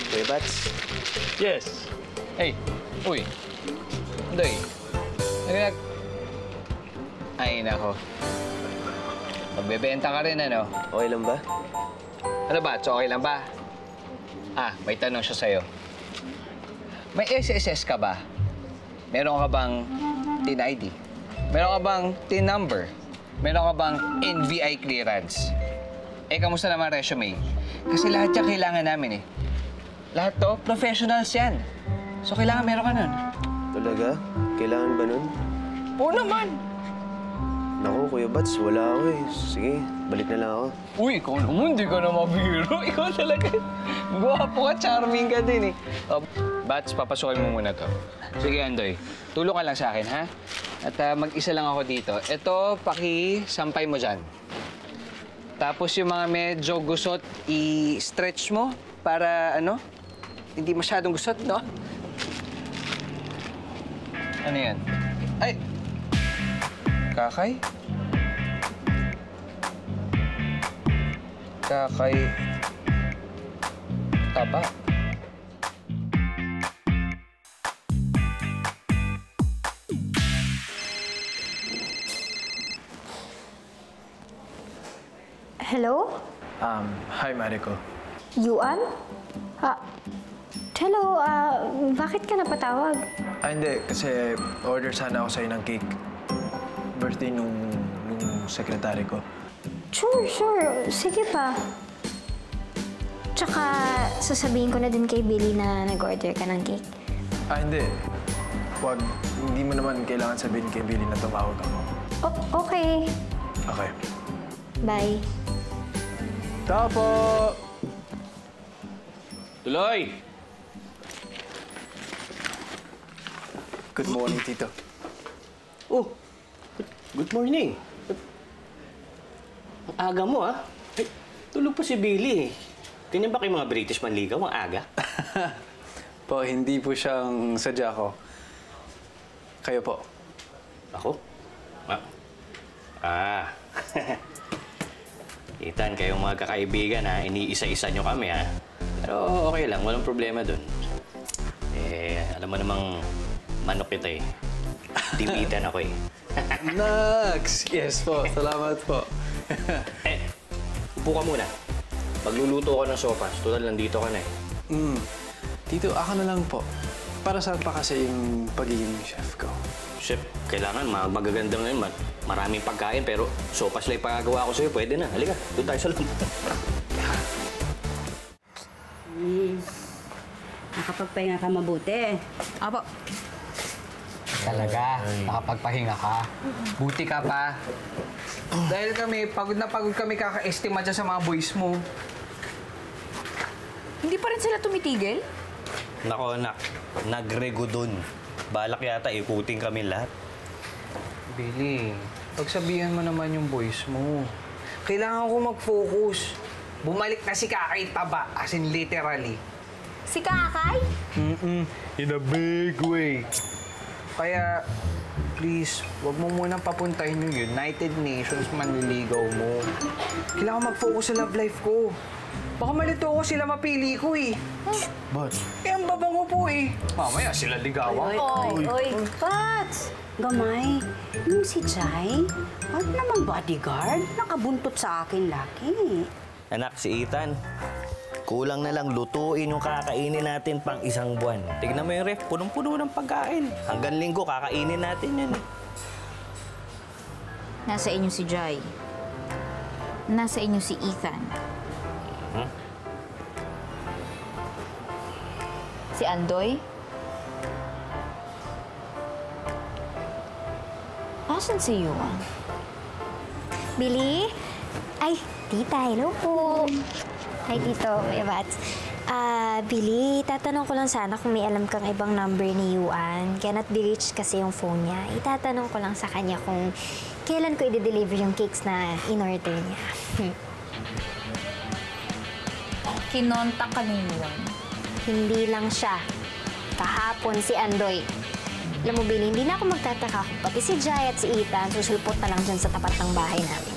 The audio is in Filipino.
Kuya Bats? Yes. Hey, uy. Andoy. Ay, nako. Magbebenta ka rin, ano? Okay lang ba? Ano ba? Okay lang ba? May tanong siya sa'yo. May SSS ka ba? Meron ka bang TIN ID? Meron ka bang TIN number? Meron ka bang NBI clearance? Kamusta naman resume? Kasi lahat yan kailangan namin, eh. Lahat to, professionals yan. So, kailangan meron ka nun. Talaga? Kailangan ba nun? Oo naman. Naku, Kuya Bats, wala ako eh. Sige, balik na lang ako. Uy, ikaw naman, di ka na mabiro. Ikaw talaga. Gwapo ka, charming ka din eh. Bats, papasukin mo muna to. Sige, Andoy. Tulong ka lang sa akin, ha? At mag-isa lang ako dito. Ito, paki-sampay mo dyan. Tapos yung mga medyo gusot, i-stretch mo para, hindi masyadong gusot, no? Ano yan? Ay! Kakay? Kakay... Taba. Hello? Hi, Mariko. Yuan? Hello, bakit ka napatawag? Hindi. Kasi order sana ako sa'yo ng cake. Birthday nung sekretary ko. Sure. Sige pa. Tsaka, sasabihin ko na din kay Billy na nag-order ka ng cake. Hindi. Wag. Hindi mo naman kailangan sabihin kay Billy na tumawag ako. Okay. Okay. Bye. Tao po! Tuloy! Good morning, Tito. Oh, good morning. Ang aga mo, ah. Tulog pa si Billy, eh. Ganyan ba kayo mga British manligaw, ang aga? Po, hindi po siyang sadya ko. Kayo po. Ako? Ethan, kayong mga kakaibigan, ha? Iniisa-isa nyo kami, ha? Pero okay lang, walang problema dun. Alam mo namang manok kita, eh. Timitan ako, eh. Nax! Yes po, salamat po. Upo ka muna. Magluluto ako ng sopas. Total, nandito ka na, eh. Tito, ako na lang po. Para saan pa kasi yung pagiging chef ko? Chef, kailangan magaganda ngayon. Maraming pagkain, pero sopas lang ipagagawa ko sa'yo. Pwede na. Halika, doon tayo sa loob. Nakapagpahinga ka mabuti. Apo. Talaga, nakapagpahinga ka. Buti ka pa. Dahil kami, pagod na pagod kami kaka-estima dyan sa mga boys mo. Hindi pa rin sila tumitigil? Nako, anak. Nagrego dun. Balak yata, ikuting kami lahat. Billy, pagsabihan mo naman yung boys mo. Kailangan ko mag-focus. Bumalik na si Kakay Taba, as in literally. Si Kakay? In a big way. Kaya, please, wag mo munang papuntahin yung United Nations manliligaw mo. Kailangan mag-focus sa love life ko. Baka malito ko sila mapili ko, eh. But, Ang babango po, eh. Mamaya sila ligawan. Oy, Pats! Gamay, yung si Jai, wag naman bodyguard. Nakabuntot sa akin laki. Anak, si Ethan. Kulang na lang lutuin yung kakainin natin pang isang buwan. Tignan mo yung ref, punong-puno ng pagkain. Hanggang linggo, kakainin natin yun. Nasa inyo si Jai. Nasa inyo si Ethan. Si Andoy? Asan si Yuan? Billy? Ay, tita, hello po. Hi, Tito, Kuya Bats. Billy, tatanong ko lang sana kung may alam kang ibang number ni Yuan. Cannot be reached kasi yung phone niya. Itatanong ko lang sa kanya kung kailan ko i-deliver yung cakes na in-order niya. Kinontak ka ni Yuan. Hindi lang siya. Kahapon si Andoy. Alam mo, Billy, hindi na ako magtataka kung pati si Jai at si Ethan susulpot na lang dyan sa tapat ng bahay namin.